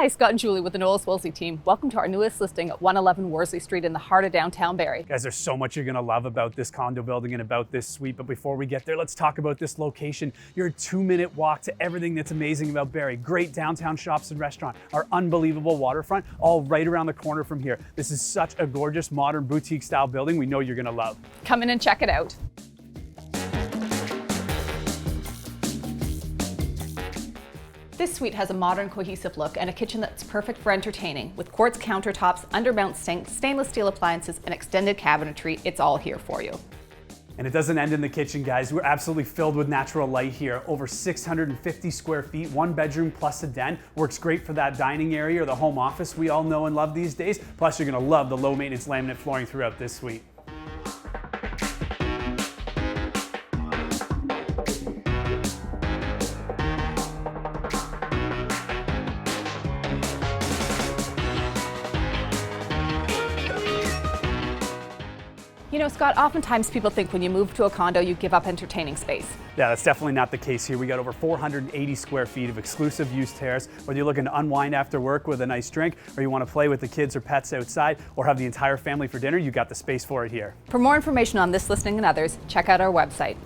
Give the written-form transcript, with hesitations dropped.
Hi, Scott and Julie with the Worsley team. Welcome to our newest listing at 111 Worsley Street in the heart of downtown Barrie. Guys, there's so much you're gonna love about this condo building and about this suite, but before we get there, let's talk about this location. You're a 2-minute walk to everything that's amazing about Barrie. Great downtown shops and restaurant, our unbelievable waterfront, all right around the corner from here. This is such a gorgeous, modern, boutique-style building we know you're gonna love. Come in and check it out. This suite has a modern, cohesive look and a kitchen that's perfect for entertaining. With quartz countertops, undermount sinks, stainless steel appliances, and extended cabinetry, it's all here for you. And it doesn't end in the kitchen, guys. We're absolutely filled with natural light here. Over 650 square feet, 1 bedroom plus a den. Works great for that dining area or the home office we all know and love these days. Plus, you're gonna love the low maintenance laminate flooring throughout this suite. You know, Scott, oftentimes people think when you move to a condo, you give up entertaining space. Yeah, that's definitely not the case here. We got over 480 square feet of exclusive use terrace. Whether you're looking to unwind after work with a nice drink, or you want to play with the kids or pets outside, or have the entire family for dinner, you got the space for it here. For more information on this listing and others, check out our website.